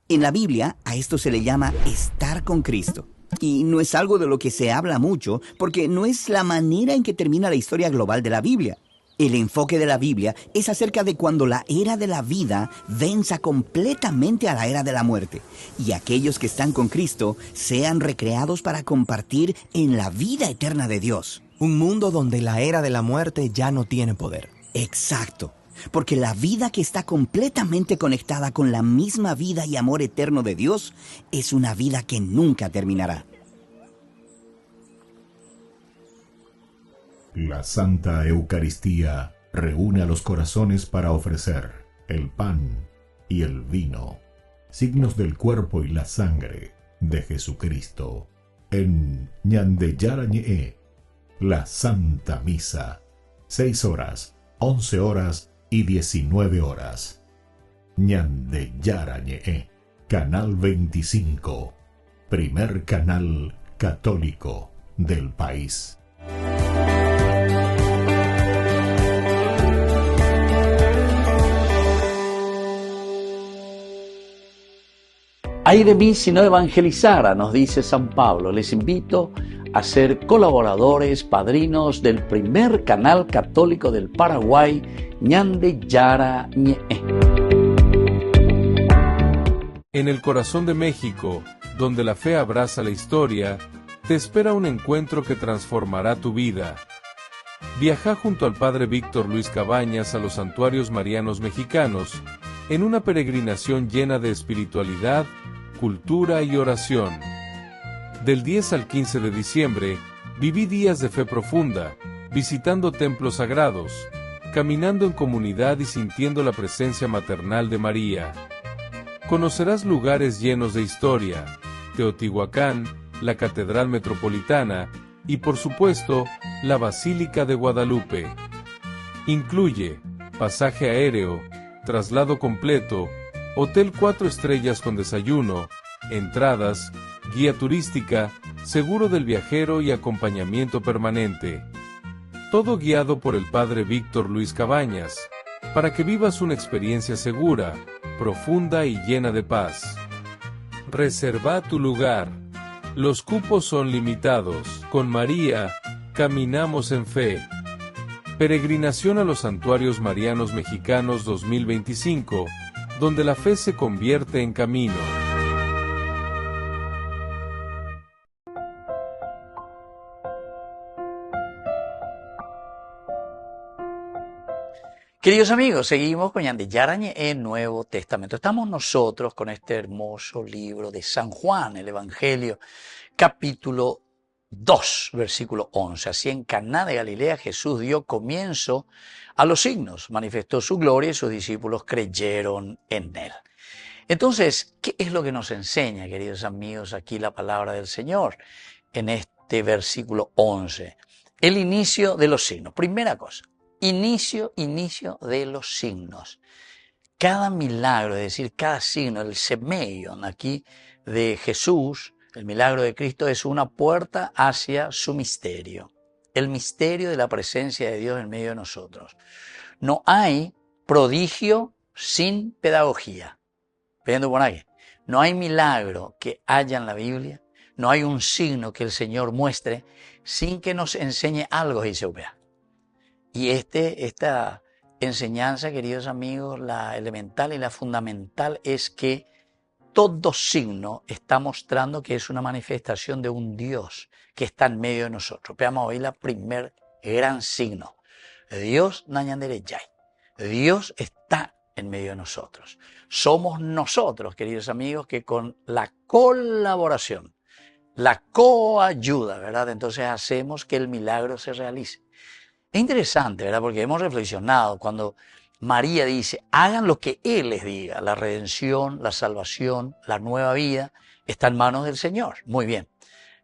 Speaker 17: En la Biblia, a esto se le llama estar con Cristo. Y no es algo de lo que se habla mucho, porque no es la manera en que termina la historia global de la Biblia. El enfoque de la Biblia es acerca de cuando la era de la vida venza completamente a la era de la muerte, y aquellos que están con Cristo sean recreados para compartir en la vida eterna de Dios.
Speaker 16: Un mundo donde la era de la muerte ya no tiene poder.
Speaker 17: Exacto. Porque la vida que está completamente conectada con la misma vida y amor eterno de Dios es una vida que nunca terminará.
Speaker 4: La Santa Eucaristía reúne a los corazones para ofrecer el pan y el vino, signos del cuerpo y la sangre de Jesucristo. En Ñande Yarañe, la Santa Misa, 6 horas, 11 horas y 19 horas. Ñande Yarañe, Canal 25, primer canal católico del país.
Speaker 1: Ay de mí si no evangelizara, nos dice San Pablo. Les invito a ser colaboradores, padrinos del primer canal católico del Paraguay, Ñande Yara Ñe.
Speaker 18: En el corazón de México, donde la fe abraza la historia, te espera un encuentro que transformará tu vida. Viaja junto al Padre Víctor Luis Cabañas a los santuarios marianos mexicanos, en una peregrinación llena de espiritualidad, cultura y oración. Del 10 al 15 de diciembre, viví días de fe profunda, visitando templos sagrados, caminando en comunidad y sintiendo la presencia maternal de María. Conocerás lugares llenos de historia, Teotihuacán, la Catedral Metropolitana y, por supuesto, la Basílica de Guadalupe. Incluye pasaje aéreo, traslado completo, hotel 4 estrellas con desayuno, entradas, guía turística, seguro del viajero y acompañamiento permanente. Todo guiado por el Padre Víctor Luis Cabañas, para que vivas una experiencia segura, profunda y llena de paz. Reserva tu lugar. Los cupos son limitados. Con María, caminamos en fe. Peregrinación a los Santuarios Marianos Mexicanos 2025, donde la fe se convierte en camino.
Speaker 1: Queridos amigos, seguimos con Ñande Yara Ñe en Nuevo Testamento. Estamos nosotros con este hermoso libro de San Juan, el Evangelio, capítulo 2, versículo 11. Así en Caná de Galilea Jesús dio comienzo a los signos, manifestó su gloria y sus discípulos creyeron en él. Entonces, ¿qué es lo que nos enseña, queridos amigos, aquí la palabra del Señor en este versículo 11? El inicio de los signos. Primera cosa, inicio de los signos. Cada milagro, es decir, cada signo, el semeion aquí de Jesús, el milagro de Cristo, es una puerta hacia su misterio. El misterio de la presencia de Dios en medio de nosotros. No hay prodigio sin pedagogía. Viendo por aquí. No hay milagro que haya en la Biblia, no hay un signo que el Señor muestre sin que nos enseñe algo, dice Upea. Y esta enseñanza, queridos amigos, la elemental y la fundamental es que todo signo está mostrando que es una manifestación de un Dios que está en medio de nosotros. Veamos hoy el primer gran signo. Dios Nañandereyay. Dios está en medio de nosotros. Somos nosotros, queridos amigos, que con la colaboración, la coayuda, ¿verdad? Entonces hacemos que el milagro se realice. Es interesante, ¿verdad? Porque hemos reflexionado cuando María dice, hagan lo que Él les diga. La redención, la salvación, la nueva vida está en manos del Señor. Muy bien.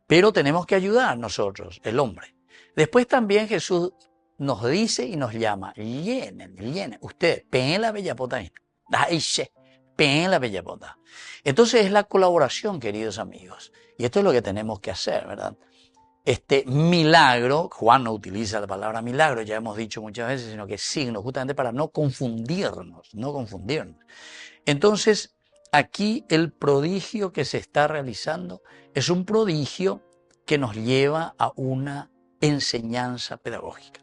Speaker 1: Pero tenemos que ayudar nosotros, el hombre. Después también Jesús nos dice y nos llama, llenen. Ustedes, peguen la bellapota. Peguen la bellapota. Entonces es la colaboración, queridos amigos. Y esto es lo que tenemos que hacer, ¿verdad? Este milagro, Juan no utiliza la palabra milagro, ya hemos dicho muchas veces, sino que signo, justamente para no confundirnos. Entonces, aquí el prodigio que se está realizando es un prodigio que nos lleva a una enseñanza pedagógica.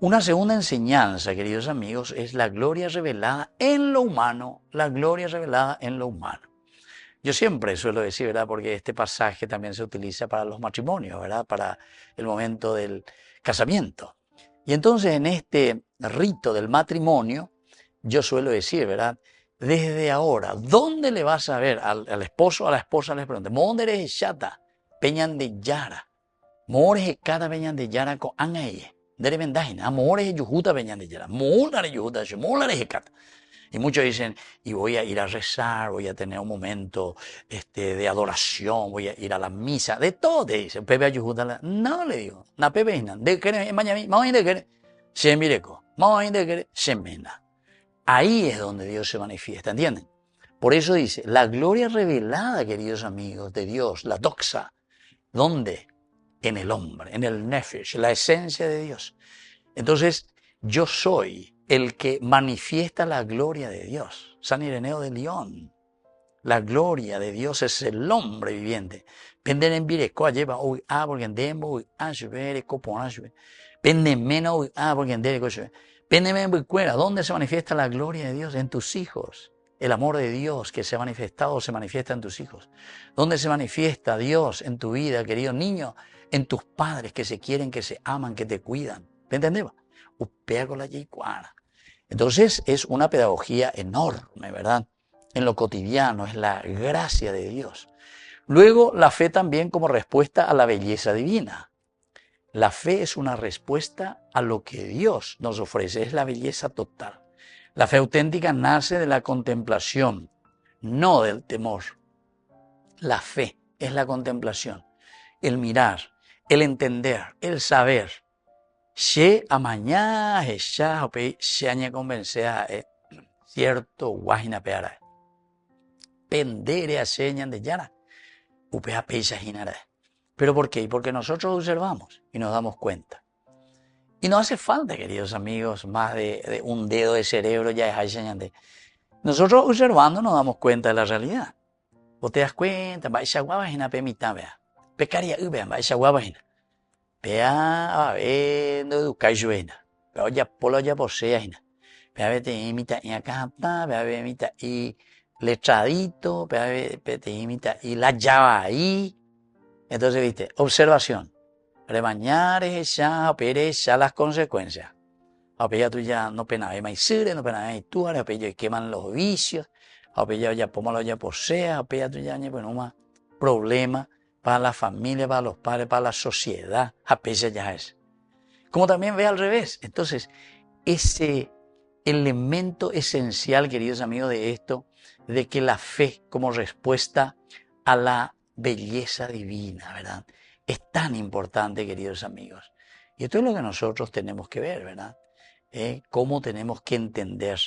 Speaker 1: Una segunda enseñanza, queridos amigos, es la gloria revelada en lo humano, la gloria revelada en lo humano. Yo siempre suelo decir, ¿verdad? Porque este pasaje también se utiliza para los matrimonios, ¿verdad? Para el momento del casamiento. Y entonces en este rito del matrimonio, yo suelo decir, ¿verdad? Desde ahora, ¿dónde le vas a ver al esposo o a la esposa? Les pregunto, ¿dónde eres chata? Peñan de Yara. Mores cada peñan de Yara con angaye. Dere vendajina. Mores yujuta peñan de Yara. Molare yujuta, molare hekata. Y muchos dicen, y voy a ir a rezar, voy a tener un momento de adoración, voy a ir a la misa, de todo te dicen. Pepe ayuda, no le digo, na pepe ina, de querer, mañana, más de querer, se mireco, más de querer, se mena. Ahí es donde Dios se manifiesta, ¿entienden? Por eso dice, la gloria revelada, queridos amigos, de Dios, la doxa, ¿dónde? En el hombre, en el nefesh, la esencia de Dios. Entonces, yo soy el que manifiesta la gloria de Dios. San Ireneo de León. La gloria de Dios es el hombre viviente. ¿Dónde se manifiesta la gloria de Dios? En tus hijos. El amor de Dios que se ha manifestado se manifiesta en tus hijos. ¿Dónde se manifiesta Dios en tu vida, querido niño? En tus padres que se quieren, que se aman, que te cuidan. ¿Entendés? Entonces es una pedagogía enorme, ¿verdad? En lo cotidiano, es la gracia de Dios. Luego, la fe también como respuesta a la belleza divina. La fe es una respuesta a lo que Dios nos ofrece, es la belleza total. La fe auténtica nace de la contemplación, no del temor. La fe es la contemplación, el mirar, el entender, el saber. Se amañá, ya, se añe convencea, cierto, guajina peara. Pendere a señan de yara, upea pecha jinara. ¿Pero por qué? Porque nosotros observamos y nos damos cuenta. Y no hace falta, queridos amigos, más de un dedo de cerebro ya es de. Nosotros observando nos damos cuenta de la realidad. Vos te das cuenta, va esa guabajina pe mitad, vea. Pecaria vea, va esa guabajina. Vea, no educar juena. Vea, ya polo ya posea jina. Vea, vete imita y acá, vea, imita y letradito, vea, vete imita y la llave ahí. Entonces, viste, observación. Rebañar es ya, pereza las consecuencias. Apella tú ya no pena de maicire, no pena de tú, apella queman los vicios, apella ya pómalo ya posea, apella tú ya pues no más problema para la familia, para los padres, para la sociedad, apella ya es. Como también ve al revés. Entonces, ese elemento esencial, queridos amigos, de esto, de que la fe como respuesta a la belleza divina, ¿verdad? Es tan importante, queridos amigos. Y esto es lo que nosotros tenemos que ver, ¿verdad? Cómo tenemos que entender.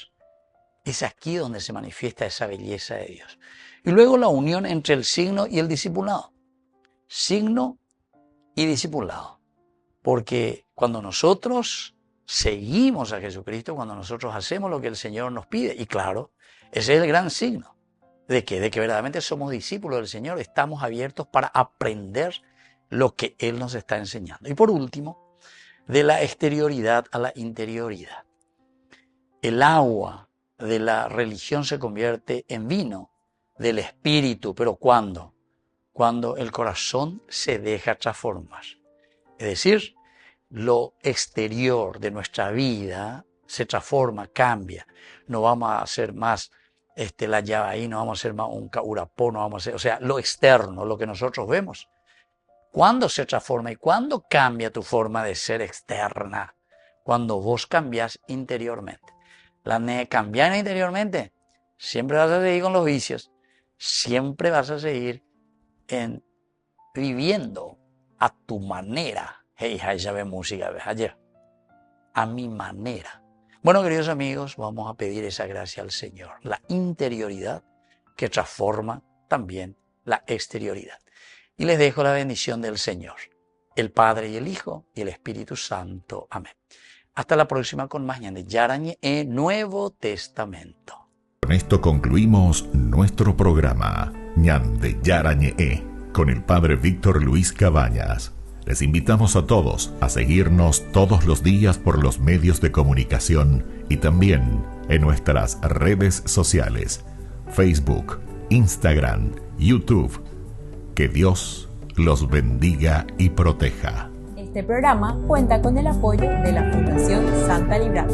Speaker 1: Es aquí donde se manifiesta esa belleza de Dios. Y luego la unión entre el signo y el discipulado. Signo y discipulado. Porque cuando nosotros seguimos a Jesucristo, cuando nosotros hacemos lo que el Señor nos pide, y claro, ese es el gran signo. ¿De qué? De que verdaderamente somos discípulos del Señor, estamos abiertos para aprender lo que Él nos está enseñando. Y por último, de la exterioridad a la interioridad. El agua de la religión se convierte en vino del espíritu, pero ¿cuándo? Cuando el corazón se deja transformar. Es decir, lo exterior de nuestra vida se transforma, cambia. No vamos a hacer más la llave ahí, no vamos a hacer más un caurapó, no vamos a hacer, o sea, lo externo, lo que nosotros vemos. ¿Cuándo se transforma y cuándo cambia tu forma de ser externa? Cuando vos cambiás interiormente. Cambiar interiormente, siempre vas a seguir con los vicios, siempre vas a seguir viviendo a tu manera. Hey, ya ve música, ¿ves? Ayer. A mi manera. Bueno, queridos amigos, vamos a pedir esa gracia al Señor. La interioridad que transforma también la exterioridad. Y les dejo la bendición del Señor, el Padre y el Hijo y el Espíritu Santo. Amén. Hasta la próxima con más Ñande Yarañe en Nuevo Testamento.
Speaker 7: Con esto concluimos nuestro programa Ñande Yarañe con el Padre Víctor Luis Cabañas. Les invitamos a todos a seguirnos todos los días por los medios de comunicación y también en nuestras redes sociales, Facebook, Instagram, YouTube. Que Dios los bendiga y proteja.
Speaker 2: Este programa cuenta con el apoyo de la Fundación Santa Librada.